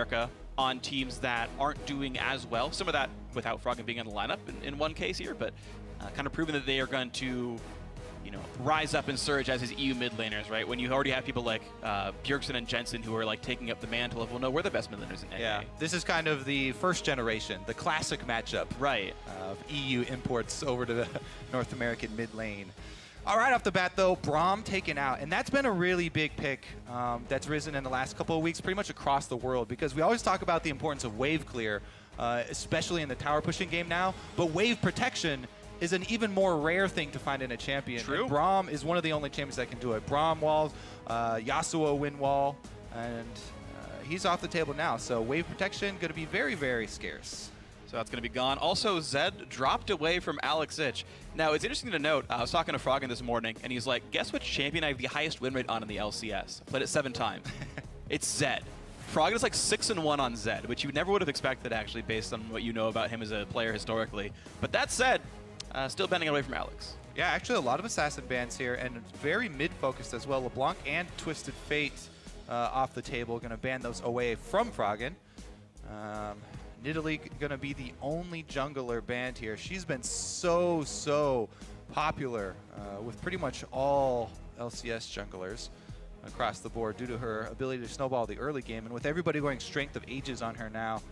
America on teams that aren't doing as well. Some of that without Froggen being in the lineup in one case here, but kind of proving that they are going to, you know, rise up and surge as his EU mid laners, right? When you already have people like Bjergsen and Jensen who are like taking up the mantle of, well, no, we're the best mid laners in NA. Yeah, this is kind of the first generation, the classic matchup, right, of EU imports over to the North American mid lane. All right, off the bat, though, Braum taken out. And that's been a really big pick that's risen in the last couple of weeks pretty much across the world, because we always talk about the importance of wave clear, especially in the tower pushing game now. But wave protection is an even more rare thing to find in a champion. True. And Braum is one of the only champions that can do it. Braum walls, Yasuo win wall, and he's off the table now. So wave protection going to be very, very scarce. So that's going to be gone. Also, Zed dropped away from Alex Ich. Now, it's interesting to note, I was talking to Froggen this morning, and he's like, guess which champion I have the highest win rate on in the LCS? I played it 7 times. It's Zed. Froggen is like 6-1 on Zed, which you never would have expected, actually, based on what you know about him as a player historically. But that said, still bending away from Alex. Yeah, actually a lot of assassin bans here, and very mid-focused as well. LeBlanc and Twisted Fate off the table, going to ban those away from Froggen. Nidalee going to be the only jungler banned here. She's been so popular with pretty much all LCS junglers across the board due to her ability to snowball the early game. And with everybody going Strength of Ages on her now,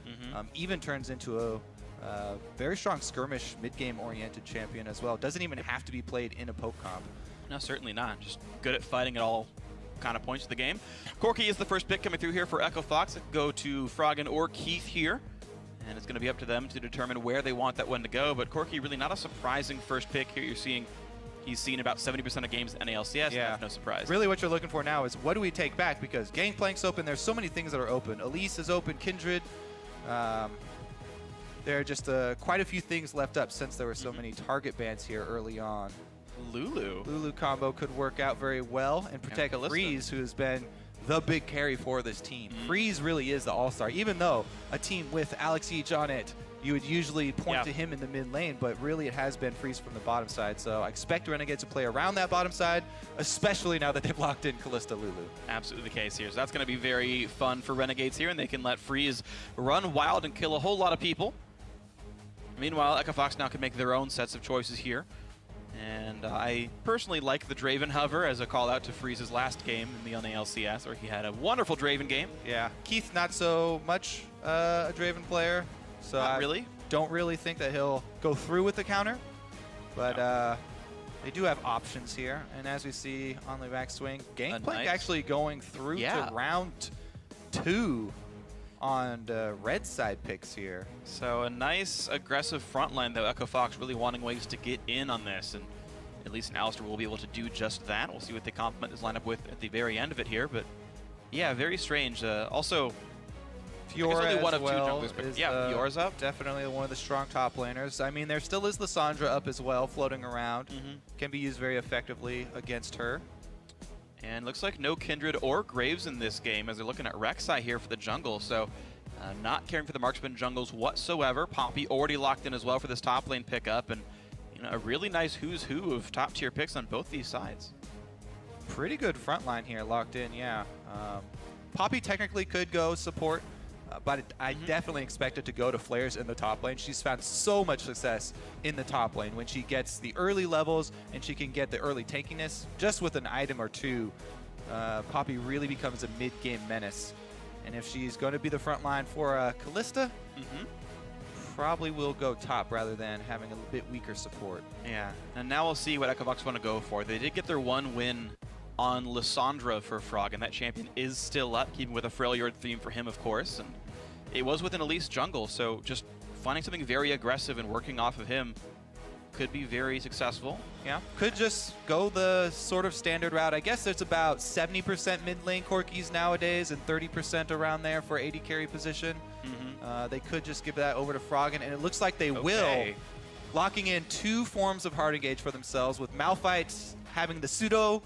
even turns into a very strong skirmish mid-game oriented champion as well. Doesn't even have to be played in a poke comp. No, certainly not. Just good at fighting at all kind of points of the game. Corki is the first pick coming through here for Echo Fox. It could go to Froggen or Keith here. And it's going to be up to them to determine where they want that one to go. But Corki really not a surprising first pick here. You're seeing he's seen about 70% of games in NALCS. Yeah. That's no surprise. Really what you're looking for now is what do we take back? Because Gangplank's open. There's so many things that are open. Elise is open. Kindred. There are just quite a few things left up since there were so many target bans here early on. Lulu combo could work out very well and protect Freeze, who has been the big carry for this team. Freeze really is the all-star. Even though a team with Alex Ich on it, you would usually point to him in the mid lane, but really it has been Freeze from the bottom side. So I expect Renegades to play around that bottom side, especially now that they've locked in Kalista Lulu. Absolutely the case here. So that's going to be very fun for Renegades here, and they can let Freeze run wild and kill a whole lot of people. Meanwhile, Echo Fox now can make their own sets of choices here. And I personally like the Draven Hover as a call out to Freeze's last game in the LCS, where he had a wonderful Draven game. Yeah, Keith not so much a Draven player, so I don't really think that he'll go through with the counter. But they do have options here, and as we see on the backswing, Gangplank actually going through to round 2 on the red side picks here. So a nice aggressive front line, though. Echo Fox really wanting ways to get in on this, and at least Alistair will be able to do just that. We'll see what they complement his lineup with at the very end of it here, but yeah, very strange. Also, Fiora only one as of well two junglers, but is, yeah, Fiora's up. Definitely one of the strong top laners. I mean, there still is Lissandra up as well, floating around. Can be used very effectively against her. And looks like no Kindred or Graves in this game as they're looking at Rek'Sai here for the jungle. So not caring for the marksman jungles whatsoever. Poppy already locked in as well for this top lane pickup. And you know, a really nice who's who of top tier picks on both these sides. Pretty good front line here locked in, yeah. Poppy technically could go support, but I definitely expect it to go to Flares in the top lane. She's found so much success in the top lane when she gets the early levels and she can get the early tankiness. Just with an item or two, Poppy really becomes a mid-game menace. And if she's going to be the front line for Kalista, probably will go top rather than having a bit weaker support. Yeah, and now we'll see what Echo Fox want to go for. They did get their one win on Lissandra for Frog, and that champion is still up, keeping with a Freljord theme for him, of course. And it was with an Elise jungle, so just finding something very aggressive and working off of him could be very successful. Yeah, could just go the sort of standard route. I guess there's about 70% mid lane Corkis nowadays and 30% around there for AD carry position. They could just give that over to Froggen, and it looks like they will, locking in 2 forms of hard engage for themselves, with Malphite having the pseudo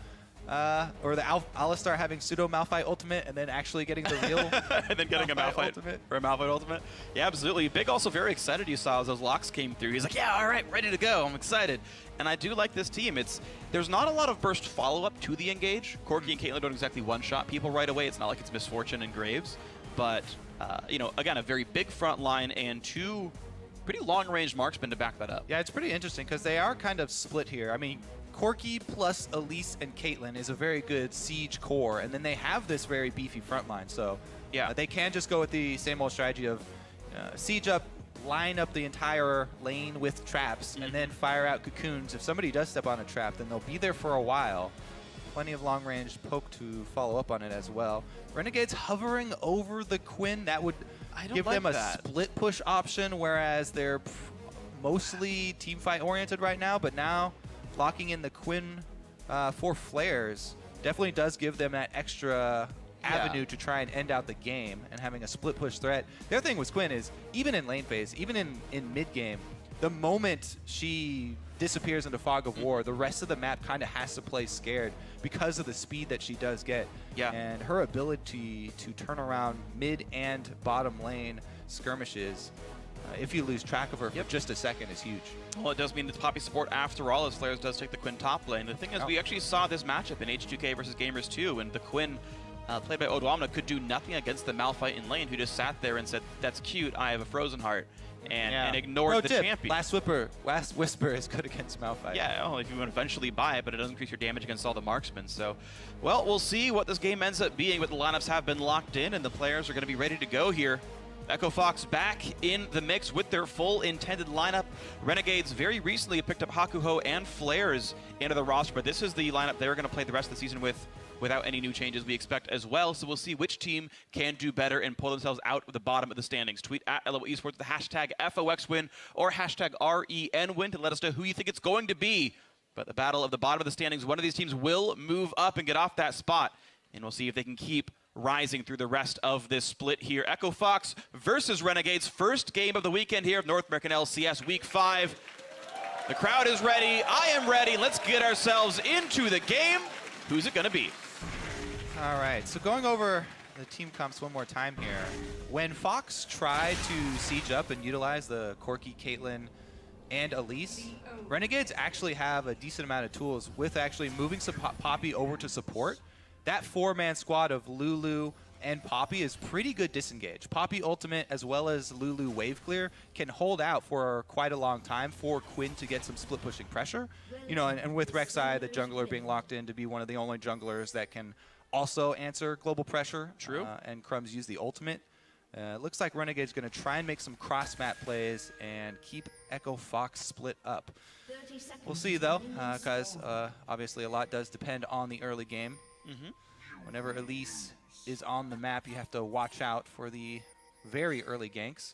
or the Alistar having pseudo Malphite ultimate, and then actually getting the real and then getting a Malphite ultimate for a Malphite ultimate. Yeah, absolutely. Big also very excited you saw as those locks came through. He's like, yeah, all right, ready to go. I'm excited. And I do like this team. There's not a lot of burst follow-up to the engage. Corki and Caitlyn don't exactly one-shot people right away. It's not like it's Misfortune and Graves. But you know, again, a very big front line and 2 pretty long-range marksmen to back that up. Yeah, it's pretty interesting because they are kind of split here. I mean, Corki plus Elise and Caitlyn is a very good siege core, and then they have this very beefy front line. So yeah, they can just go with the same old strategy of siege up, line up the entire lane with traps, and then fire out cocoons. If somebody does step on a trap, then they'll be there for a while. Plenty of long-range poke to follow up on it as well. Renegades hovering over the Quinn. That would give them a split push option, whereas they're mostly team fight oriented right now. But now locking in the Quinn for flares definitely does give them that extra avenue to try and end out the game, and having a split push threat. The other thing with Quinn is, even in lane phase, even in mid game, the moment she disappears into Fog of War, the rest of the map kind of has to play scared because of the speed that she does get. And her ability to turn around mid and bottom lane skirmishes, if you lose track of her for just a second, is huge. Well, it does mean it's Poppy support after all, as Flares does take the Quinn top lane. The thing is, we actually saw this matchup in H2K versus Gamers 2, and the Quinn, played by Odwamna, could do nothing against the Malphite in lane, who just sat there and said, "That's cute, I have a frozen heart," and ignored the champion. Last Whisper is good against Malphite. Yeah, well, if you want to eventually buy it, but it doesn't increase your damage against all the marksmen. So, well, we'll see what this game ends up being, but the lineups have been locked in, and the players are going to be ready to go here. Echo Fox back in the mix with their full intended lineup. Renegades very recently picked up Hakuho and Flares into the roster, but this is the lineup they're going to play the rest of the season with, without any new changes we expect as well. So we'll see which team can do better and pull themselves out of the bottom of the standings. Tweet at LO Esports with the hashtag FOXWin or hashtag RENWin to let us know who you think it's going to be. But the battle of the bottom of the standings, one of these teams will move up and get off that spot, and we'll see if they can keep rising through the rest of this split here. Echo Fox versus Renegades, first game of the weekend here of North American LCS Week 5. The crowd is ready. I am ready. Let's get ourselves into the game. Who's it going to be? All right, so going over the team comps one more time here. When Fox tried to siege up and utilize the Corki, Caitlyn, and Elise, Renegades actually have a decent amount of tools with actually moving some Poppy over to support. That 4-man squad of Lulu and Poppy is pretty good disengage. Poppy ultimate as well as Lulu wave clear can hold out for quite a long time for Quinn to get some split pushing pressure. You know, and with Rek'Sai, the jungler, being locked in to be one of the only junglers that can also answer global pressure. True. And Crumbs use the ultimate. Looks like Renegade's going to try and make some cross-map plays and keep Echo Fox split up. We'll see, though, because obviously a lot does depend on the early game. Whenever Elise is on the map, you have to watch out for the very early ganks.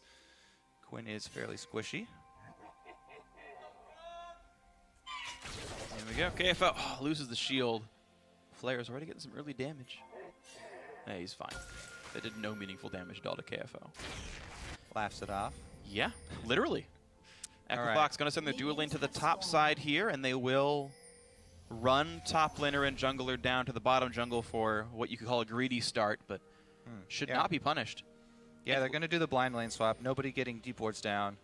Quinn is fairly squishy. There we go. KFO loses the shield. Flare's already getting some early damage. Hey, he's fine. That did no meaningful damage at all to KFO. Laughs it off. Yeah, literally. Echo Fox going to send their dual lane to the top side here, and they will run top laner and jungler down to the bottom jungle for what you could call a greedy start, but should not be punished. Yeah, they're going to do the blind lane swap. Nobody getting deep wards down.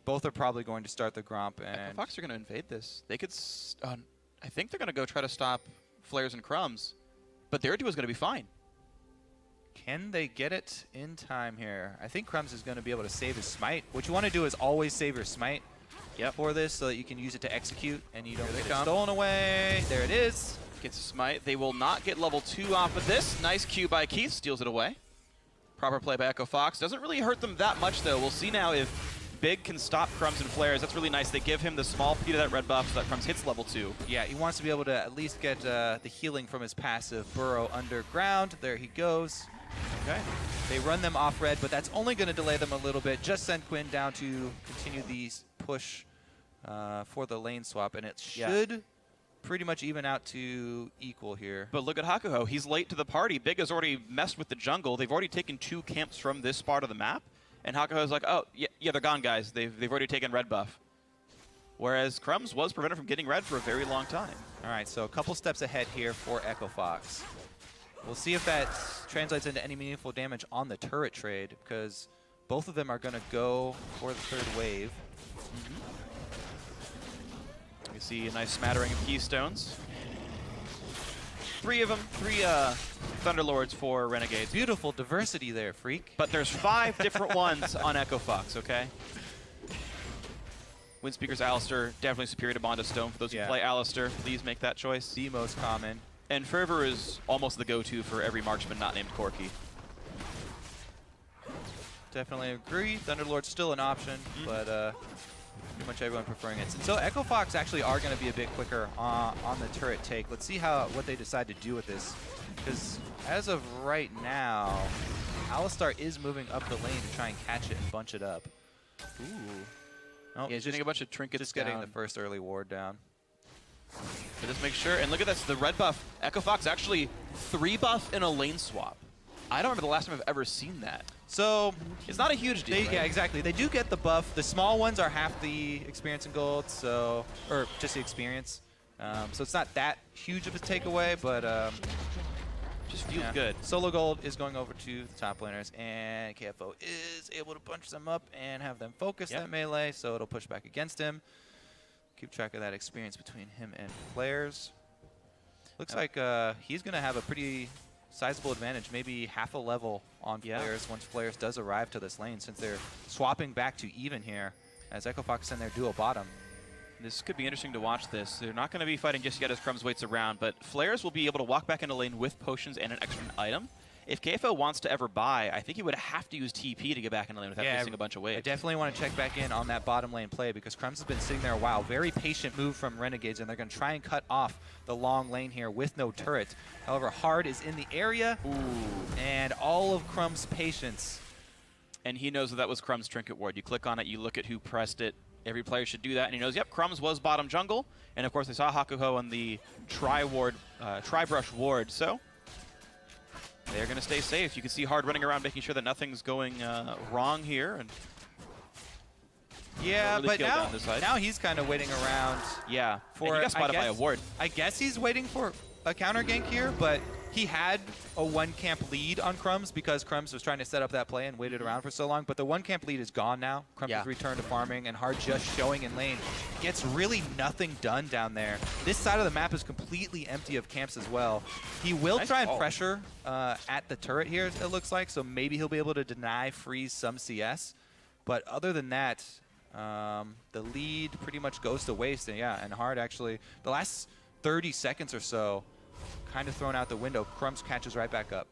Both are probably going to start the Gromp. And Echo Fox are going to invade this. They could, I think they're going to go try to stop Flares and Crumbs, but their duo is going to be fine. Can they get it in time here? I think Crumbs is going to be able to save his smite. What you want to do is always save your smite for this so that you can use it to execute and you don't get it stolen away. There it is. Gets a smite. They will not get level 2 off of this. Nice Q by Keith. Steals it away. Proper play by Echo Fox. Doesn't really hurt them that much, though. We'll see now if Big can stop Crumbs and Flares. That's really nice. They give him the small P to that red buff so that Crumbs hits level 2. Yeah, he wants to be able to at least get the healing from his passive Burrow underground. There he goes. Okay. They run them off red, but that's only going to delay them a little bit. Just send Quinn down to continue the push for the lane swap, and it should pretty much even out to equal here. But look at Hakuho. He's late to the party. Big has already messed with the jungle. They've already taken 2 camps from this part of the map, and Hakuho's like, oh, yeah, they're gone, guys. They've already taken red buff. Whereas Crumbs was prevented from getting red for a very long time. All right, so a couple steps ahead here for Echo Fox. We'll see if that translates into any meaningful damage on the turret trade, because both of them are going to go for the 3rd wave. You see a nice smattering of keystones. Three of them, three Thunderlords for Renegades. Beautiful diversity there, Freak. But there's 5 different ones on Echo Fox, okay? Windspeaker's Alistair, definitely superior to Bond of Stone. For those who play Alistair, please make that choice. The most common. And Fervor is almost the go-to for every marksman not named Corky. Definitely agree. Thunderlord's still an option, but pretty much everyone preferring it. So Echo Fox actually are going to be a bit quicker on the turret take. Let's see what they decide to do with this. Because as of right now, Alistar is moving up the lane to try and catch it and bunch it up. Ooh. Oh, yeah, getting a bunch of trinkets just getting the first early ward down. But just make sure, and look at this, the red buff. Echo Fox actually 3 buff in a lane swap. I don't remember the last time I've ever seen that. So it's not a huge deal. Right? Yeah, exactly. They do get the buff. The small ones are half the experience and gold, so or just the experience. So it's not that huge of a takeaway, but just feels good. Solo gold is going over to the top laners, and KFO is able to bunch them up and have them focus that melee, so it'll push back against him. Keep track of that experience between him and Flares. Looks like he's going to have a pretty sizable advantage, maybe half a level on Flares once Flares does arrive to this lane, since they're swapping back to even here as Echo Fox in their duo bottom. This could be interesting to watch this. They're not going to be fighting just yet as Crumbs waits around, but Flares will be able to walk back into lane with potions and an extra item. If KFO wants to ever buy, I think he would have to use TP to get back into lane without missing a bunch of waves. I definitely want to check back in on that bottom lane play because Crumbs has been sitting there a while. Very patient move from Renegades, and they're going to try and cut off the long lane here with no turret. However, Hard is in the area, and all of Crumbs' patience. And he knows that was Crumbs' trinket ward. You click on it, you look at who pressed it. Every player should do that, and he knows, yep, Crumbs was bottom jungle. And of course, they saw Hakuho on the tri-brush ward, so they're going to stay safe. You can see Hard running around making sure that nothing's going wrong here. And yeah, but now he's kind of waiting around. Yeah, and he got spotted by a ward. I guess he's waiting for a counter gank here, but he had a 1-camp lead on Crumbs because Crumbs was trying to set up that play and waited around for so long. But the 1-camp lead is gone now. Crumbs has returned to farming, and Hard just showing in lane. Gets really nothing done down there. This side of the map is completely empty of camps as well. He will try and pressure at the turret here, it looks like, so maybe he'll be able to freeze some CS. But other than that, the lead pretty much goes to waste. And Hard actually, the last 30 seconds or so, kind of thrown out the window. Crumbs catches right back up.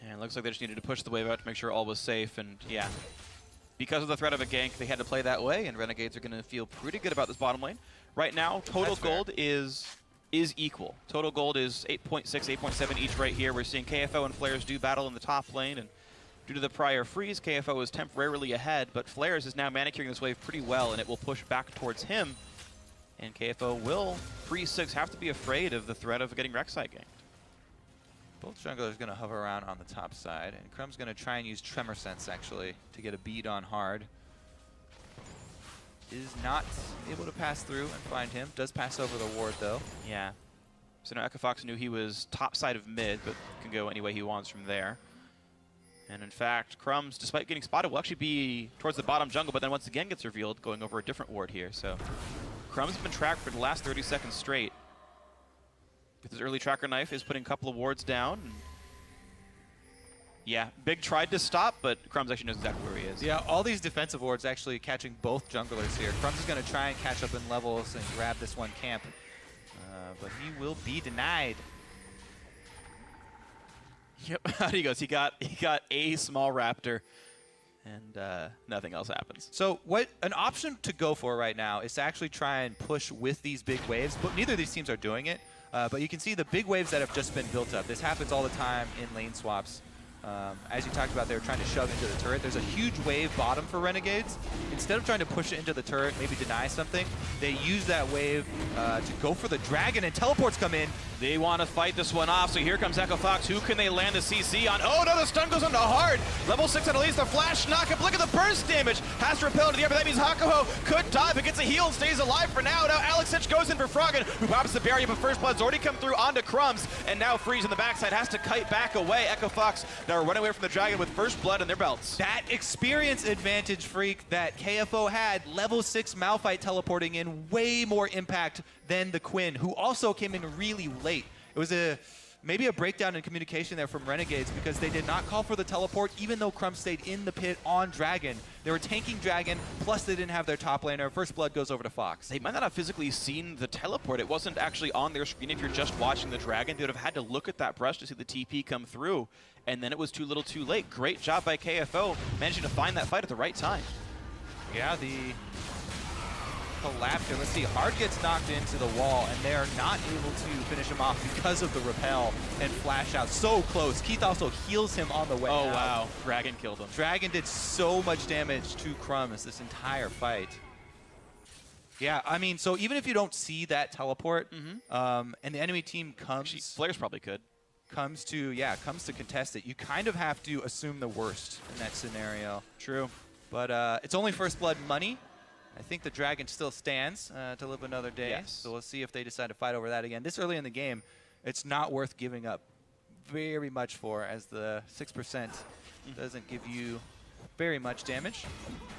And it looks like they just needed to push the wave out to make sure all was safe. And yeah, because of the threat of a gank, they had to play that way, and Renegades are going to feel pretty good about this bottom lane. Right now, total gold is equal. Total gold is 8.6, 8.7 each right here. We're seeing KFO and Flares do battle in the top lane, and due to the prior freeze, KFO is temporarily ahead, but Flares is now manicuring this wave pretty well, and it will push back towards him. And KFO will, pre-6, have to be afraid of the threat of getting Rek'Sai ganked. Both junglers going to hover around on the top side, and Crumb's going to try and use Tremor Sense, actually, to get a beat on Hard. Is not able to pass through and find him. Does pass over the ward, though. Yeah. So now Echo Fox knew he was top side of mid, but can go any way he wants from there. And in fact, Crumbs, despite getting spotted, will actually be towards the bottom jungle, but then once again gets revealed going over a different ward here. So Crumbs has been tracked for the last 30 seconds straight. With his early tracker knife, is putting a couple of wards down. And yeah, Big tried to stop, but Crumbs actually knows exactly where he is. Yeah, all these defensive wards actually catching both junglers here. Crumbs is going to try and catch up in levels and grab this one camp. But he will be denied. Yep, out he goes. He got a small raptor, and nothing else happens. So what an option to go for right now is to actually try and push with these big waves, but neither of these teams are doing it. But you can see the big waves that have just been built up. This happens all the time in lane swaps. As you talked about, they were trying to shove into the turret. There's a huge wave bottom for Renegades. Instead of trying to push it into the turret, maybe deny something, they use that wave to go for the dragon, and teleports come in. They want to fight this one off, so here comes Echo Fox. Who can they land the CC on? Oh no, the stun goes onto Hard. Level 6 on Elise, the flash knock-up. Look at the burst damage. Has to repel into the air, but that means Hakuho could die, but gets a heal and stays alive for now. Now Alex Sitch goes in for Froggen, who pops the barrier, but First Blood's already come through onto Crumbs, and now Freeze on the backside has to kite back away. Echo Fox now running away from the dragon with First Blood in their belts. That experience advantage, Freak, that KFO had, level 6 Malphite teleporting in, way more impact than the Quinn, who also came in really late. It was a maybe a breakdown in communication there from Renegades because they did not call for the teleport even though Crumb stayed in the pit on Dragon. They were tanking Dragon, plus they didn't have their top laner. First blood goes over to Fox. They might not have physically seen the teleport. It wasn't actually on their screen. If you're just watching the Dragon, they would have had to look at that brush to see the TP come through, and then it was too little too late. Great job by KFO, managing to find that fight at the right time. Yeah, the collapse here. Let's see, Hard gets knocked into the wall, and they are not able to finish him off because of the repel and flash out. So close. Keith also heals him on the way out. Wow. Dragon killed him. Dragon did so much damage to Crumbs this entire fight. Yeah, I mean, so even if you don't see that teleport, and the enemy team Actually, Flares probably could. comes to contest it, you kind of have to assume the worst in that scenario. True. But it's only first blood money. I think the Dragon still stands to live another day. Yes. So we'll see if they decide to fight over that again. This early in the game, it's not worth giving up very much for, as the 6% doesn't give you very much damage.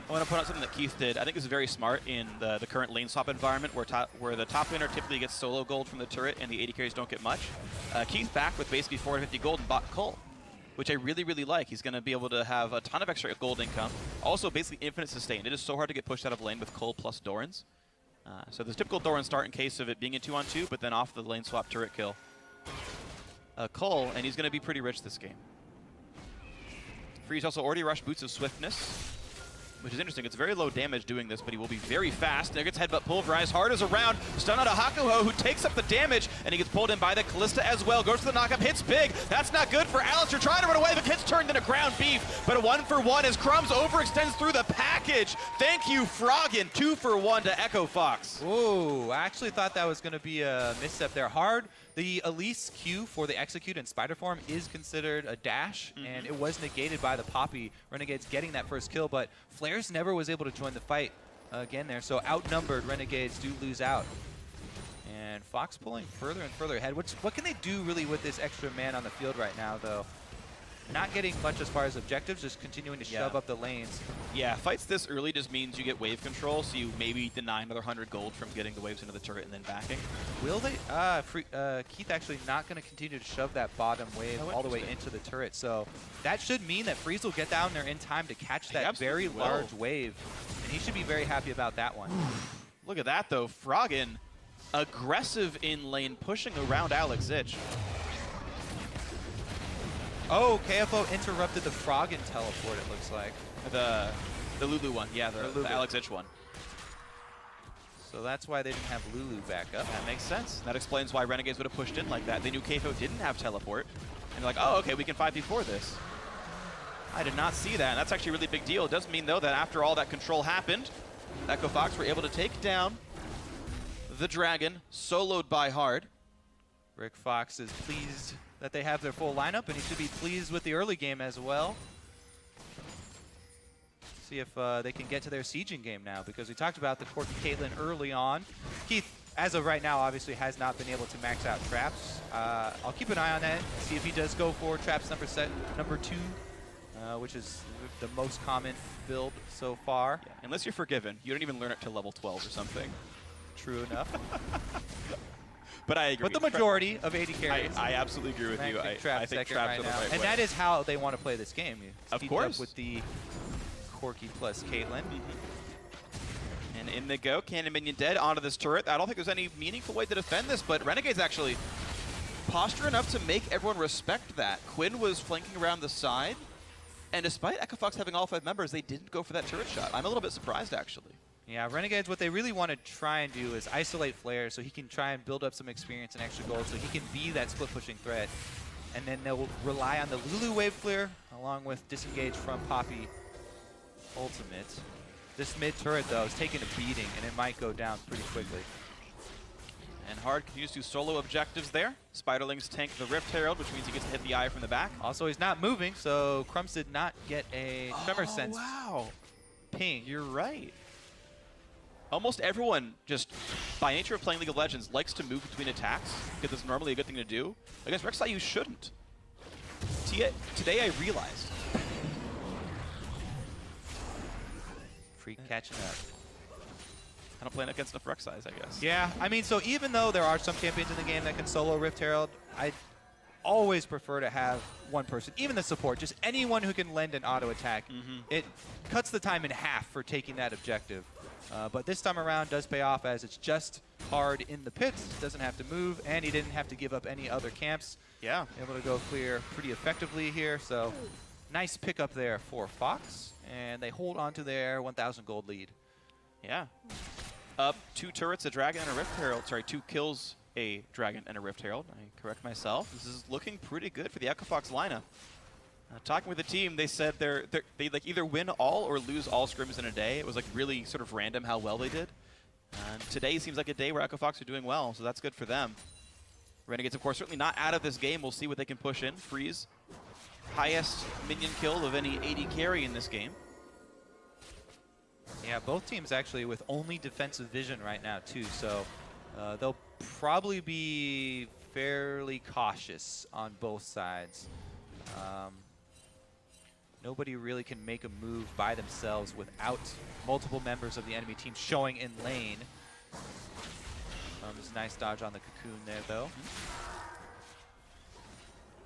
I want to point out something that Keith did. I think this is very smart in the current lane swap environment where the top laner typically gets solo gold from the turret and the AD carries don't get much. Keith back with basically 450 gold and bought Cole, which I really, really like. He's going to be able to have a ton of extra gold income. Also, basically infinite sustain. It is so hard to get pushed out of lane with Cole plus Doran's. So there's typical Doran start in case of it being a 2-on-2, but then off the lane swap turret kill. Cole, and he's going to be pretty rich this game. Freeze also already rushed Boots of Swiftness, which is interesting. It's very low damage doing this, but he will be very fast. There gets Headbutt Pulverized. Hard is around. Stun out of Hakuho, who takes up the damage, and he gets pulled in by the Callista as well. Goes for the knockup, hits big. That's not good for Alistair. Trying to run away, but gets turned into ground beef. But a 1-for-1 as Crumbs overextends through the package. Thank you, Froggen. 2-for-1 to Echo Fox. Whoa, I actually thought that was going to be a misstep there. Hard, the Elise Q for the execute in Spider form is considered a dash, and it was negated by the Poppy. Renegades getting that first kill, but Flares never was able to join the fight again there. So outnumbered, Renegades do lose out. And Fox pulling further and further ahead. What can they do really with this extra man on the field right now, though? Not getting much as far as objectives, just continuing to shove up the lanes. Yeah, fights this early just means you get wave control, so you maybe deny another 100 gold from getting the waves into the turret and then backing. Will they? Keith actually not going to continue to shove that bottom wave all the way into the turret. So that should mean that Freeze will get down there in time to catch that very large wave. And he should be very happy about that one. Look at that, though. Froggen, aggressive in lane, pushing around Alex Ich. Oh, KFO interrupted the Froggen teleport, it looks like. The Lulu one, yeah, the Alex Ich one. So that's why they didn't have Lulu back up. That makes sense. That explains why Renegades would have pushed in like that. They knew KFO didn't have teleport. And they're like, oh, okay, we can 5v4 this. I did not see that, and that's actually a really big deal. It does mean, though, that after all that control happened, Echo Fox were able to take down the Dragon, soloed by Hard. Rick Fox is pleased that they have their full lineup, and he should be pleased with the early game as well. See if they can get to their sieging game now, because we talked about the Quirky Caitlyn early on. Keith, as of right now, obviously has not been able to max out traps. I'll keep an eye on that, see if he does go for traps number 2, which is the most common build so far. Yeah, unless you're forgiven, you don't even learn it till level 12 or something. True enough. But I agree. But the majority of AD carries. I absolutely agree with you. I think traps are the right way. And that is how they want to play this game. Of course. Up with the Quirky plus Caitlyn. And in they go. Cannon Minion dead onto this turret. I don't think there's any meaningful way to defend this, but Renegades actually posture enough to make everyone respect that. Quinn was flanking around the side, and despite Echo Fox having all 5 members, they didn't go for that turret shot. I'm a little bit surprised, actually. Yeah, Renegades, what they really want to try and do is isolate Flare so he can try and build up some experience and extra gold so he can be that split-pushing threat. And then they'll rely on the Lulu wave clear along with disengage from Poppy ultimate. This mid-turret, though, is taking a beating, and it might go down pretty quickly. And Hard continues to solo objectives there. Spiderlings tank the Rift Herald, which means he gets to hit the eye from the back. Also, he's not moving, so Crumbs did not get a Tremor Sense ping. You're right. Almost everyone, just by nature of playing League of Legends, likes to move between attacks, because it's normally a good thing to do. Against Rek'Sai, you shouldn't. Today I realized. Freak catching up. I don't play against enough Rek'Sais, I guess. Yeah, I mean, so even though there are some champions in the game that can solo Rift Herald, always prefer to have one person, even the support, just anyone who can lend an auto attack. It cuts the time in half for taking that objective. But this time around does pay off as it's just hard in the pits, doesn't have to move, and he didn't have to give up any other camps. Yeah. Able to go clear pretty effectively here, so nice pickup there for Fox, and they hold on to their 1,000 gold lead. Yeah. Up 2 turrets, a dragon, and a Rift Herald. Sorry, 2 kills, a dragon, and a Rift Herald. I correct myself. This is looking pretty good for the Echo Fox lineup. Talking with the team, they said they like either win all or lose all scrims in a day. It was like really sort of random how well they did. And today seems like a day where Echo Fox are doing well, so that's good for them. Renegades, of course, certainly not out of this game. We'll see what they can push in. Freeze, highest minion kill of any AD carry in this game. Yeah, both teams actually with only defensive vision right now too, so they'll probably be fairly cautious on both sides. Nobody really can make a move by themselves without multiple members of the enemy team showing in lane. There's a nice dodge on the cocoon there, though.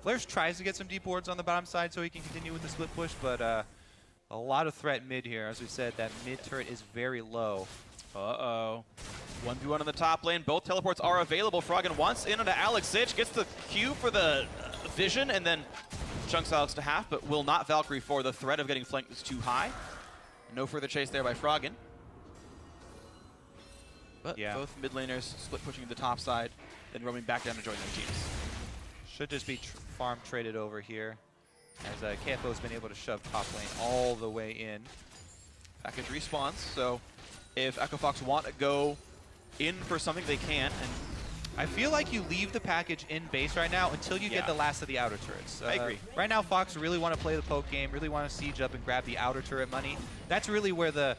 Flares tries to get some deep wards on the bottom side so he can continue with the split push, but a lot of threat mid here. As we said, that mid turret is very low. Uh-oh. 1v1 on the top lane. Both teleports are available. Froggen wants in onto LCS, gets the Q for the vision, and then chunks Alex to half, but will not Valkyrie for the threat of getting flanked is too high. No further chase there by Froggen. But yeah, both mid laners split pushing to the top side, then roaming back down to join their teams. Should just be farm traded over here, as KFO has been able to shove top lane all the way in. Package respawns, so if Echo Fox want to go in for something, they can. And I feel like you leave the package in base right now until you get the last of the outer turrets. I agree. Right now, Fox really want to play the poke game, really want to siege up and grab the outer turret money. That's really where the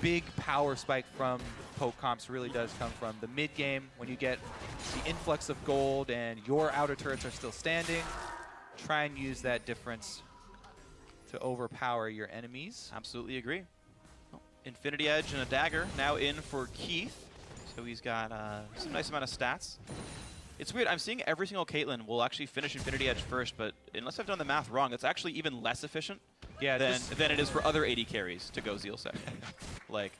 big power spike from poke comps really does come from. The mid game, when you get the influx of gold and your outer turrets are still standing, try and use that difference to overpower your enemies. Absolutely agree. Infinity Edge and a dagger now in for Keith. So he's got some nice amount of stats. It's weird, I'm seeing every single Caitlyn will actually finish Infinity Edge first, but unless I've done the math wrong, it's actually even less efficient than it is for other AD carries to go Zeal second. Like,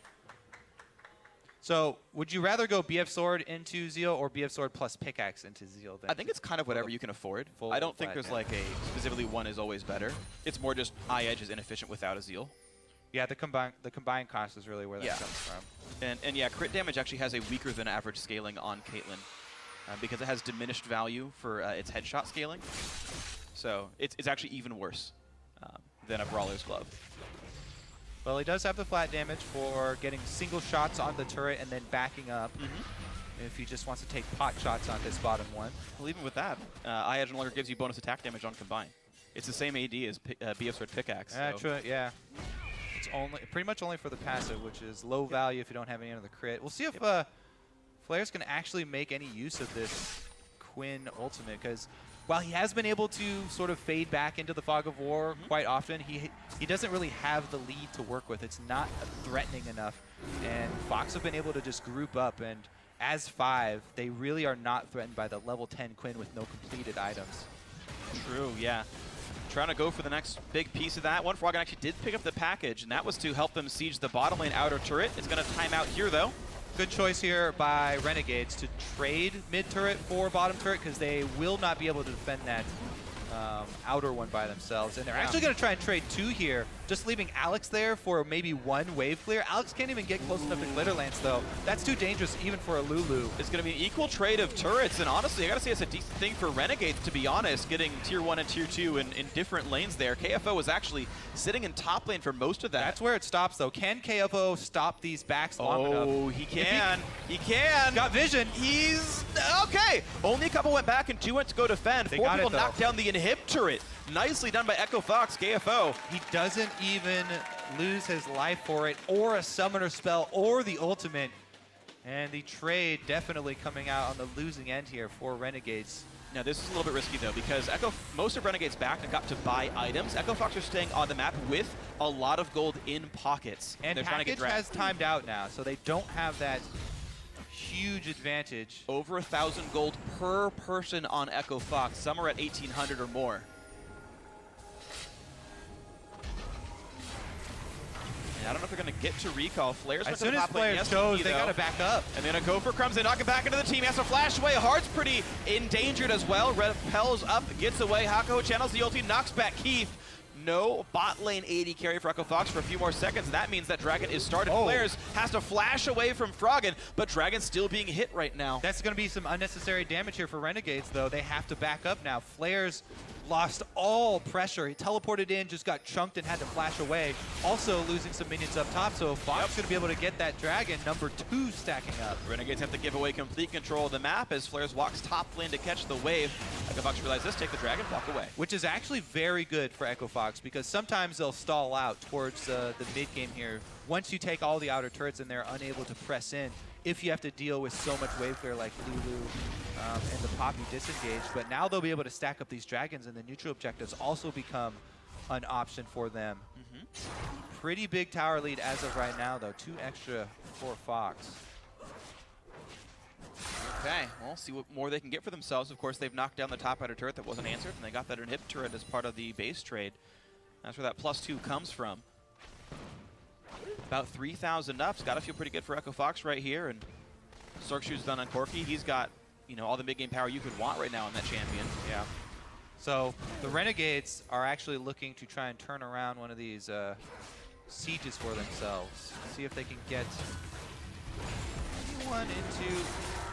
so would you rather go BF Sword into Zeal or BF Sword plus pickaxe into Zeal? I think it's kind of whatever you can afford. I don't think there's like a specifically one is always better. It's more just Eye Edge is inefficient without a Zeal. Yeah, the combined cost is really where that comes from. And yeah, crit damage actually has a weaker than average scaling on Caitlyn because it has diminished value for its headshot scaling. So it's actually even worse than a Brawler's Glove. Well, he does have the flat damage for getting single shots on the turret and then backing up. If he just wants to take pot shots on this bottom one. Well, even with that, Eye Edge no longer gives you bonus attack damage on combine. It's the same AD as BF Sword Pickaxe. True, yeah. It's pretty much only for the passive, which is low value if you don't have any of the crit. We'll see if Flares can actually make any use of this Quinn ultimate, because while he has been able to sort of fade back into the Fog of War quite often, he doesn't really have the lead to work with. It's not threatening enough, and Fox have been able to just group up, and as 5, they really are not threatened by the level 10 Quinn with no completed items. True, yeah. Trying to go for the next big piece of that one. Froggen actually did pick up the package, and that was to help them siege the bottom lane outer turret. It's going to time out here, though. Good choice here by Renegades to trade mid turret for bottom turret, because they will not be able to defend that outer one by themselves. And they're actually going to try and trade 2 here, just leaving Alex there for maybe 1 wave clear. Alex can't even get close enough to Glitterlance, though. That's too dangerous even for a Lulu. It's going to be an equal trade of turrets, and honestly, I got to say it's a decent thing for Renegades, to be honest, getting tier 1 and tier 2 in different lanes there. KFO was actually sitting in top lane for most of that. That's where it stops, though. Can KFO stop these backs long enough? Oh, he can. He can. Got vision. He's okay. Only a couple went back and 2 went to go defend. 4 people knocked down the inhib turret. Nicely done by Echo Fox, KFO. He doesn't even lose his life for it, or a summoner spell, or the ultimate. And the trade definitely coming out on the losing end here for Renegades. Now this is a little bit risky though, because most of Renegades backed and got to buy items. Echo Fox are staying on the map with a lot of gold in pockets. And they're trying to get package has timed out now, so they don't have that huge advantage. Over 1,000 gold per person on Echo Fox. Some are at 1,800 or more. And I don't know if they're going to get to recall. Flares as soon as Flares goes, they got to back up. And they're going to go for Crumbs. They knock it back into the team. He has to flash away. Hard's pretty endangered as well. Repels up, gets away. Hakuho channels the ulti, knocks back Keith. No bot lane AD carry for Echo Fox for a few more seconds. That means that Dragon is started. Flares has to flash away from Froggen, but Dragon's still being hit right now. That's going to be some unnecessary damage here for Renegades, though. They have to back up now. Flares lost all pressure. He teleported in, just got chunked and had to flash away. Also losing some minions up top, so Fox is going to be able to get that Dragon, number 2 stacking up. Renegades have to give away complete control of the map as Flares walks top lane to catch the wave. Echo Fox realizes this, take the Dragon, walk away. Which is actually very good for Echo Fox, because sometimes they'll stall out towards the mid game here. Once you take all the outer turrets and they're unable to press in, if you have to deal with so much wave clear like Lulu and the Poppy disengage. But now they'll be able to stack up these Dragons, and the neutral objectives also become an option for them. Pretty big tower lead as of right now, though. 2 extra for Fox. Okay, well, see what more they can get for themselves. Of course, they've knocked down the top outer turret that wasn't answered, and they got that inhib turret as part of the base trade. That's where that +2 comes from. About 3,000 ups. Got to feel pretty good for Echo Fox right here. And Sorkshoe's done on Corki. He's got, you know, all the mid-game power you could want right now in that champion. Yeah. So the Renegades are actually looking to try and turn around one of these sieges for themselves. See if they can get anyone into...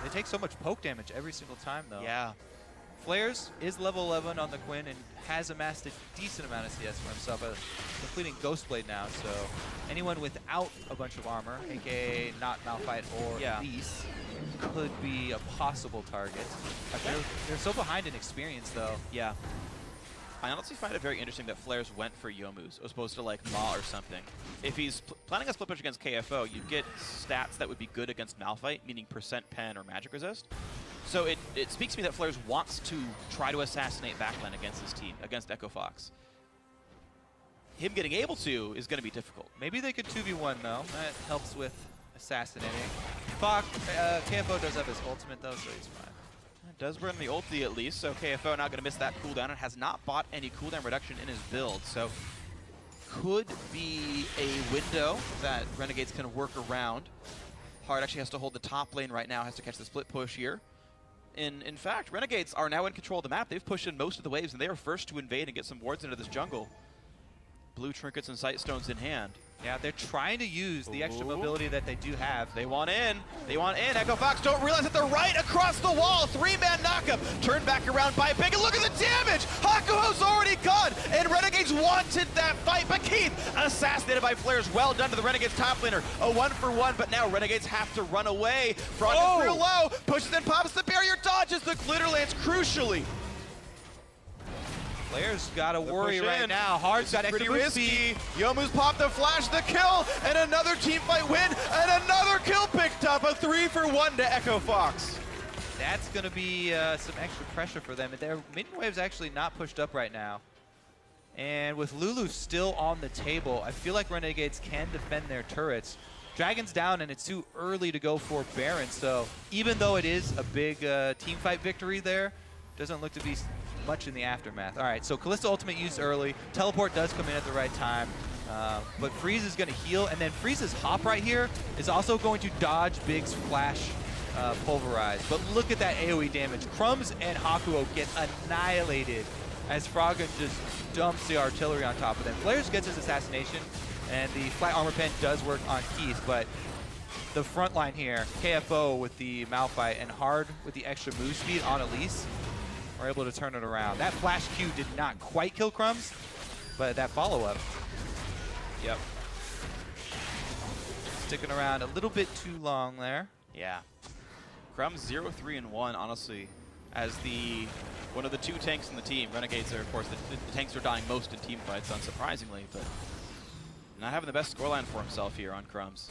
They take so much poke damage every single time, though. Yeah. Flares is level 11 on the Quinn and has amassed a decent amount of CS for himself, completing Ghostblade now, so anyone without a bunch of armor, aka not Malphite or Elise, could be a possible target. They're so behind in experience, though. Yeah. I honestly find it very interesting that Flares went for Youmuu's as opposed to like Ma or something. If he's planning a split push against KFO, you get stats that would be good against Malphite, meaning percent pen or magic resist. So it speaks to me that Flares wants to try to assassinate backline against his team, against Echo Fox. Him getting able to is going to be difficult. Maybe they could 2v1 though. That helps with assassinating. Fox, KFO does have his ultimate though, so he's fine. It does burn the ulti at least, so KFO not going to miss that cooldown and has not bought any cooldown reduction in his build. So could be a window that Renegades can work around. Hard actually has to hold the top lane right now, has to catch the split push here. In fact, Renegades are now in control of the map. They've pushed in most of the waves, and they are first to invade and get some wards into this jungle. Blue trinkets and sight stones in hand. Yeah, they're trying to use the extra mobility that they do have. They want in. They want in. Echo Fox don't realize that they're right across the wall. 3-man knockup. Turned back around by Big. And look at the damage. Hakuho's already gone. And Renegades wanted that fight. But Keith assassinated by Flares. Well done to the Renegades top laner. A 1-for-1. But now Renegades have to run away. Frog is real low. Pushes and pops the barrier. Dodges the glitter lance crucially. Flares gotta worry right now. Hard's got extra move speed. Youmuu's popped the flash, the kill, and another team fight win, and another kill picked up. A 3-for-1 to Echo Fox. That's gonna be some extra pressure for them. Their minion wave's actually not pushed up right now. And with Lulu still on the table, I feel like Renegades can defend their turrets. Dragon's down, and it's too early to go for Baron, so even though it is a big team fight victory there, doesn't look to be much in the aftermath. All right, so Kalista ultimate used early. Teleport does come in at the right time, but Freeze is going to heal, and then Freeze's hop right here is also going to dodge Big's flash pulverize. But look at that AoE damage. Crumbs and Hakuho get annihilated as Froggen just dumps the artillery on top of them. Flares gets his assassination, and the flat armor pen does work on Keith, but the front line here, KFO with the Malphite and Hard with the extra move speed on Elise, are able to turn it around. That flash Q did not quite kill Crumbs, but that follow-up. Yep. Sticking around a little bit too long there. Yeah. Crumbs 0-3-1, honestly, as one of the 2 tanks in the team. Renegades are, of course, the tanks are dying most in team fights, unsurprisingly, but not having the best scoreline for himself here on Crumbs.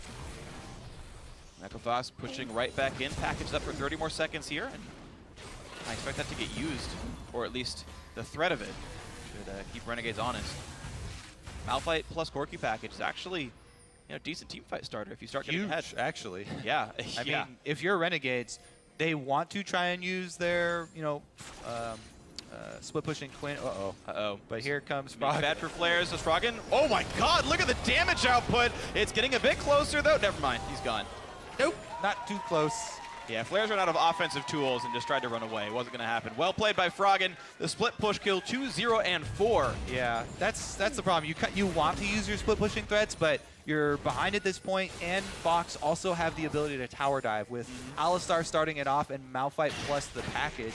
Echo Fox pushing right back in, packaged up for 30 more seconds here, and I expect that to get used, or at least the threat of it should keep Renegades honest. Malphite plus Corki package is actually, decent team fight starter if you start getting ahead. Actually. Yeah. I mean, if you're Renegades, They want to try and use their, split pushing Quinn. Uh-oh. But here comes Maybe Frog. bad for Flares. Does Froggen? Oh my god, look at the damage output. It's getting a bit closer though. Never mind, he's gone. Nope, not too close. Yeah, Flares ran out of offensive tools and just tried to run away. It wasn't going to happen. Well played by Froggen. The split push kill 2, 0, and 4. Yeah, that's the problem. You want to use your split pushing threats, but you're behind at this point, and Fox also have the ability to tower dive with Alistar starting it off and Malphite plus the package.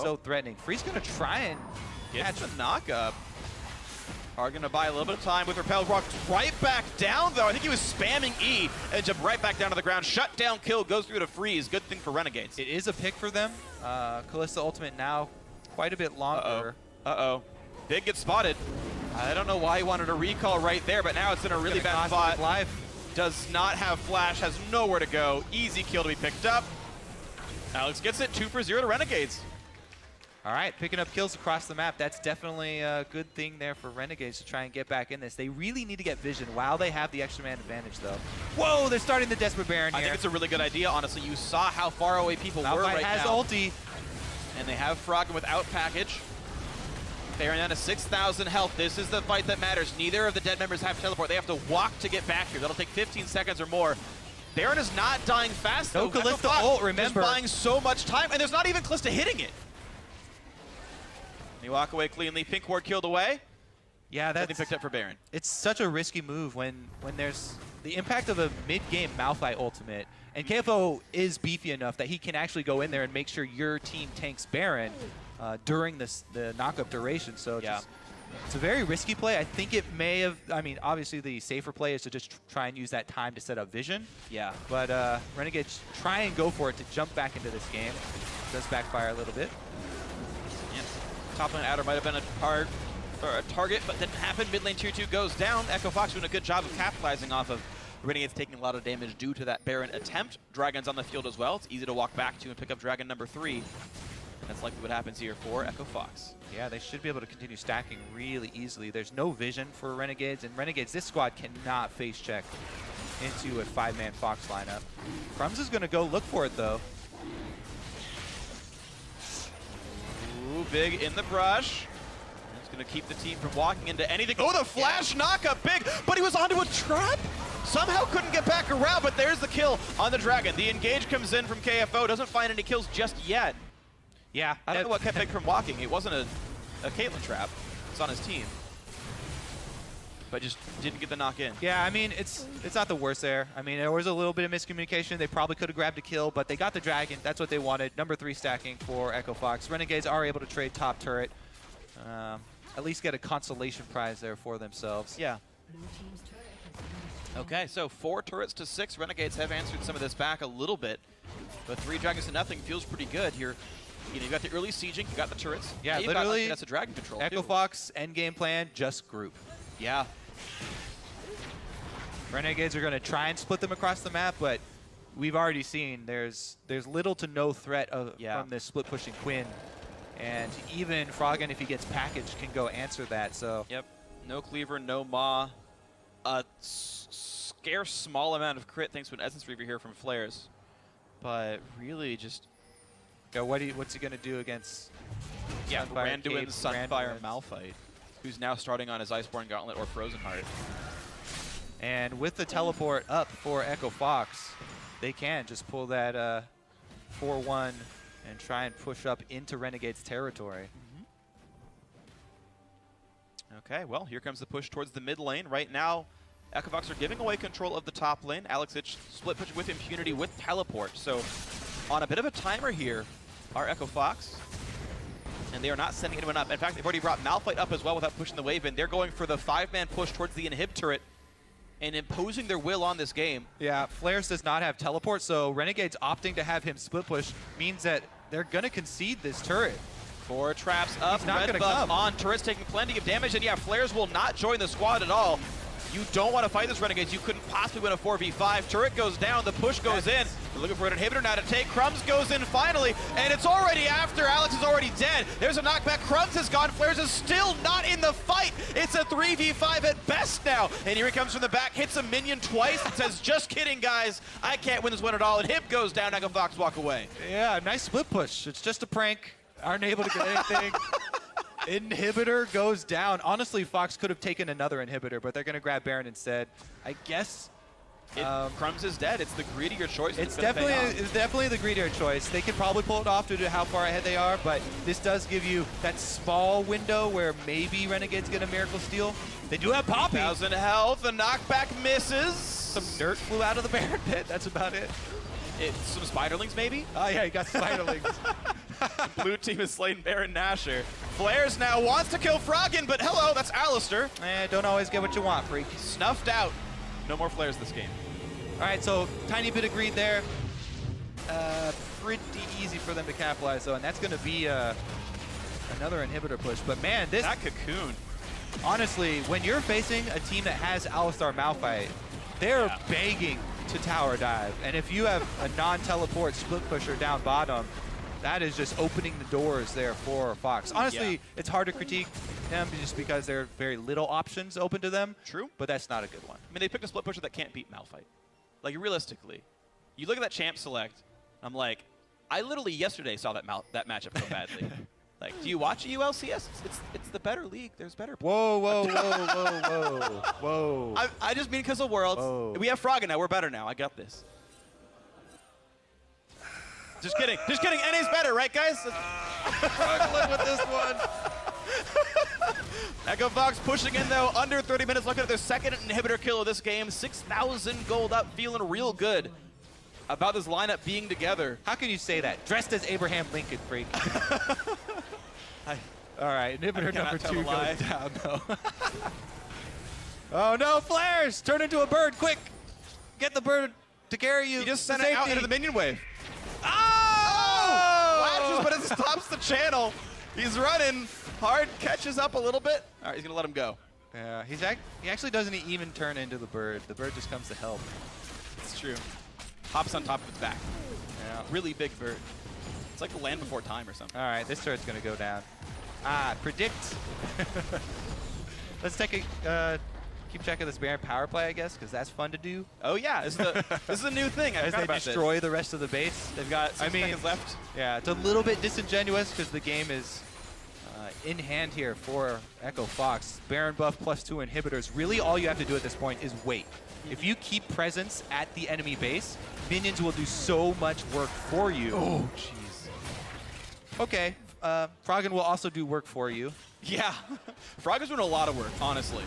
So threatening. Free's going to try and catch the knock-up. Are going to buy a little bit of time with Repel. Walks right back down, though. I think he was spamming E and jumped right back down to the ground. Shut down kill, goes through to Freeze. Good thing for Renegades. It is a pick for them. Kalista ultimate now quite a bit longer. Uh-oh. Big gets spotted. I don't know why he wanted a recall right there, but now it's in a really bad spot. Does not have flash, has nowhere to go. Easy kill to be picked up. Alex gets it, 2 for 0 to Renegades. All right, picking up kills across the map. That's definitely a good thing there for Renegades to try and get back in this. They really need to get vision while they have the extra man advantage, though. Whoa, they're starting the Desperate Baron here. I think it's a really good idea, honestly. You saw how far away people were right has now. ulti. And they have Froggen without package. Baron down to 6,000 health. This is the fight that matters. Neither of the dead members have teleport. They have to walk to get back here. That'll take 15 seconds or more. Baron is not dying fast, though. No Kalista ult, remember. Just buying so much time, and there's not even Kalista hitting it. They walk away cleanly. Pink ward killed away. Yeah, that's picked up for Baron. It's such a risky move when there's the impact of a mid-game Malphite ultimate, and KFO is beefy enough that he can actually go in there and make sure your team tanks Baron during the knockup duration. So it's a very risky play. I think it may have. I mean, obviously the safer play is to just try and use that time to set up vision. Yeah. But Renegades try and go for it to jump back into this game. It does backfire a little bit. Top lane adder might have been a target, but didn't happen. Mid lane tier 2 goes down. Echo Fox doing a good job of capitalizing off of Renegades taking a lot of damage due to that Baron attempt. Dragon's on the field as well. It's easy to walk back to and pick up Dragon number 3. And that's likely what happens here for Echo Fox. Yeah, they should be able to continue stacking really easily. There's no vision for Renegades, and Renegades, this squad cannot face check into a 5-man Fox lineup. Crumbs is going to go look for it, though. Ooh, big in the brush. It's going to keep the team from walking into anything. Oh, the flash knockup, big, but he was onto a trap. Somehow couldn't get back around, but there's the kill on the Dragon. The engage comes in from KFO, doesn't find any kills just yet. Yeah. I don't know what kept Big from walking. It wasn't a Caitlyn trap. It's on his team. But just didn't get the knock in. Yeah, I mean, it's not the worst there. I mean, there was a little bit of miscommunication. They probably could have grabbed a kill, but they got the Dragon. That's what they wanted. Number 3 stacking for Echo Fox. Renegades are able to trade top turret. At least get a consolation prize there for themselves. Yeah. Okay, so 4 turrets to 6. Renegades have answered some of this back a little bit, but 3 Dragons to nothing feels pretty good here. You know, you got the early sieging, you got the turrets. Yeah, literally, that's a Dragon control. Echo Fox endgame plan, just group. Yeah. Renegades are going to try and split them across the map, but we've already seen there's little to no threat from this split pushing Quinn, and even Froggen, if he gets packaged, can go answer that. So yep, no cleaver, no maw, a scarce small amount of crit thanks to an Essence Reaver here from Flares, but really just what's he going to do against Randuin's Sunfire Malphite, who's now starting on his Iceborne Gauntlet or Frozen Heart. And with the teleport up for Echo Fox, they can just pull that 4-1 and try and push up into Renegade's territory. Okay, well, here comes the push towards the mid lane. Right now, Echo Fox are giving away control of the top lane. Alex Ich split push with impunity with teleport. So on a bit of a timer here are Echo Fox. And they are not sending anyone up. In fact, they've already brought Malphite up as well without pushing the wave in. They're going for the 5-man push towards the inhib turret and imposing their will on this game. Yeah, Flares does not have teleport, so Renegades opting to have him split push means that they're going to concede this turret. 4 traps up, He's not red gonna buff come. on, turrets taking plenty of damage, and yeah, Flares will not join the squad at all. You don't want to fight this Renegades. You couldn't possibly win a 4v5. Turret goes down, the push goes in. They're looking for an inhibitor now to take. Crumbs goes in finally, and it's already after. Alex is already dead. There's a knockback. Crumbs has gone. Flares is still not in the fight. It's a 3v5 at best now. And here he comes from the back, hits a minion twice, and says, just kidding, guys. I can't win this one at all. And Hip goes down. Echo Fox walk away. Yeah, nice split push. It's just a prank. Aren't able to get anything. Inhibitor goes down. Honestly, Fox could have taken another inhibitor, but they're going to grab Baron instead. I guess Crumbs is dead. It's the greedier choice. it's definitely the greedier choice. They can probably pull it off due to how far ahead they are, but this does give you that small window where maybe Renegades get a miracle steal. They do have Poppy. 1,000 health. The knockback misses. Some dirt flew out of the Baron pit. That's about it. Some spiderlings, maybe? Oh, yeah, you got spiderlings. Blue team has slain Baron Nashor. Flares now wants to kill Froggen, but hello, that's Alistair. Don't always get what you want, freak. Snuffed out. No more flares this game. All right, so tiny bit of greed there. Pretty easy for them to capitalize, though, and that's going to be another inhibitor push. But, man, this... That cocoon. Honestly, when you're facing a team that has Alistar Malphite, they're begging to tower dive. And if you have a non-teleport split pusher down bottom, that is just opening the doors there for Fox. Honestly, it's hard to critique them just because there are very little options open to them. True. But that's not a good one. I mean, they picked a split pusher that can't beat Malphite. Like, realistically, you look at that champ select, I'm like, I literally yesterday saw that matchup go badly. Like, do you watch LCS? It's the better league. There's better players. Whoa, whoa, whoa, whoa, whoa, whoa. I just mean because of Worlds. Whoa. We have Froggen now. We're better now. I got this. Just kidding. Just kidding. NA's better, right, guys? Struggling with this one. Echo Fox pushing in, though. Under 30 minutes. Looking at their second inhibitor kill of this game. 6,000 gold up. Feeling real good about this lineup being together. How can you say that? Dressed as Abraham Lincoln, freak. All right, inhibitor number 2 goes down, though. Oh, no, flares! Turn into a bird, quick! Get the bird to carry you. He just sent it out into the minion wave. Flashes, but it stops the channel. He's running. Hard catches up a little bit. All right, he's going to let him go. Yeah, he actually doesn't even turn into the bird. The bird just comes to help. It's true. Hops on top of its back. Yeah. Really big bird. It's like the Land Before Time or something. All right, this turret's going to go down. Predict. Let's take a keep track of this Baron power play, I guess, because that's fun to do. Oh yeah, this is a new thing. As they destroy the rest of the base. They've got 6 seconds left. Yeah, it's a little bit disingenuous because the game is in hand here for Echo Fox. Baron buff +2 inhibitors. Really, all you have to do at this point is wait. If you keep presence at the enemy base, minions will do so much work for you. Oh, jeez. Okay, Froggen will also do work for you. Yeah, Froggen's doing a lot of work, honestly.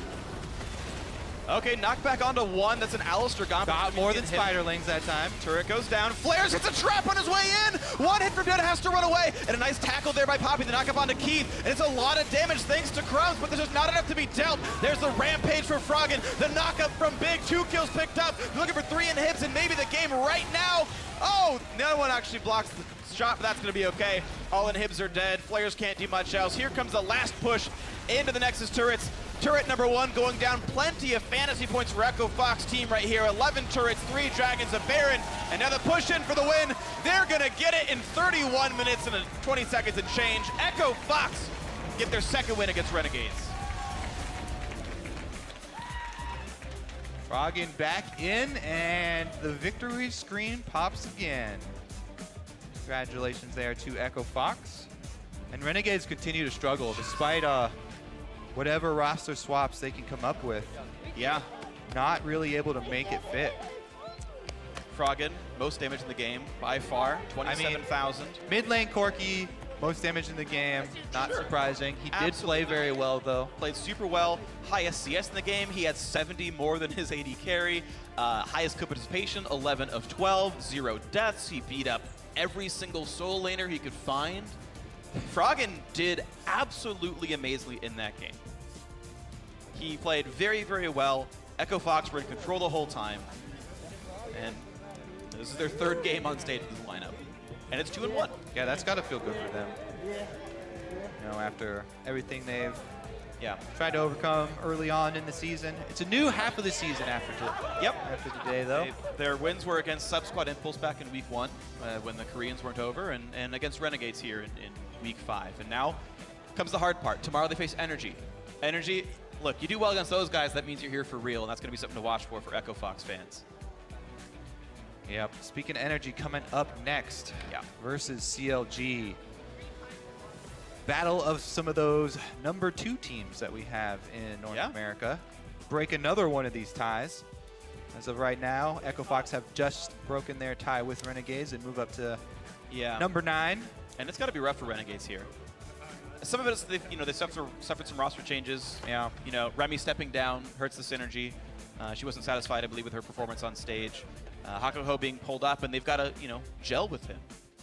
Okay, knockback onto 1. That's an Alistair gone. Got more than spiderlings that time. Turret goes down. Flares hits a trap on his way in. 1 hit from Dead, has to run away. And a nice tackle there by Poppy. The knock-up onto Keith. And it's a lot of damage thanks to Crumbs, but there's just not enough to be dealt. There's the rampage for Froggen. The knock-up from Big. 2 kills picked up. Looking for 3 inhibs and maybe the game right now. Oh, no one actually blocks the shot, but that's going to be okay. All inhibs are dead. Flares can't do much else. Here comes the last push into the Nexus turrets. Turret number 1 going down. Plenty of fantasy points for Echo Fox team right here. 11 turrets, 3 dragons, a Baron. Another push in for the win. They're going to get it in 31 minutes and 20 seconds and change. Echo Fox get their second win against Renegades. Froggen back in, and the victory screen pops again. Congratulations there to Echo Fox. And Renegades continue to struggle despite whatever roster swaps they can come up with. Yeah. Not really able to make it fit. Froggen, most damage in the game by far, 27,000. Mid lane Corki, most damage in the game. Not surprising. He did play very well, though. Played super well. Highest CS in the game. He had 70 more than his AD carry. Highest co-participation, 11 of 12. 0 deaths. He beat up every single solo laner he could find. Froggen did absolutely amazingly in that game. He played very, very well. Echo Fox were in control the whole time. And this is their 3rd game on stage with this lineup. And it's 2-1. Yeah, that's got to feel good for them. You know, after everything they've Yeah. Tried to overcome early on in the season. It's a new half of the season after today, though. Their wins were against Sub-Squad Impulse back in week 1 when the Koreans weren't over, and against Renegades here in week 5. And now comes the hard part. Tomorrow they face Energy. Energy, look, you do well against those guys, that means you're here for real, and that's going to be something to watch for Echo Fox fans. Yep. Speaking of Energy, coming up next versus CLG. Battle of some of those number 2 teams that we have in North America. Break another one of these ties. As of right now, Echo Fox have just broken their tie with Renegades and move up to number 9. And it's got to be rough for Renegades here. Some of it is they suffered some roster changes. Yeah. You know, Remy stepping down hurts the synergy. She wasn't satisfied, I believe, with her performance on stage. Hakuho being pulled up, and they've got to gel with him,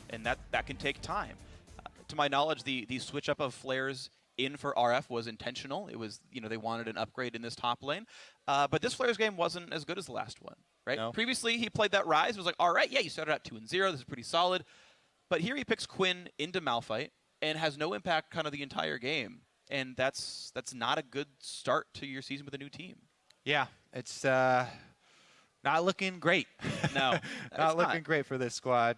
and that can take time. To my knowledge, the switch up of flares in for RF was intentional. It was they wanted an upgrade in this top lane, but this flares game wasn't as good as the last one, right? No. Previously, he played that Rise. It was like, all right, yeah, you started out 2-0. This is pretty solid, but here he picks Quinn into Malphite and has no impact kind of the entire game, and that's not a good start to your season with a new team. Yeah, it's not looking great. No, not looking great for this squad.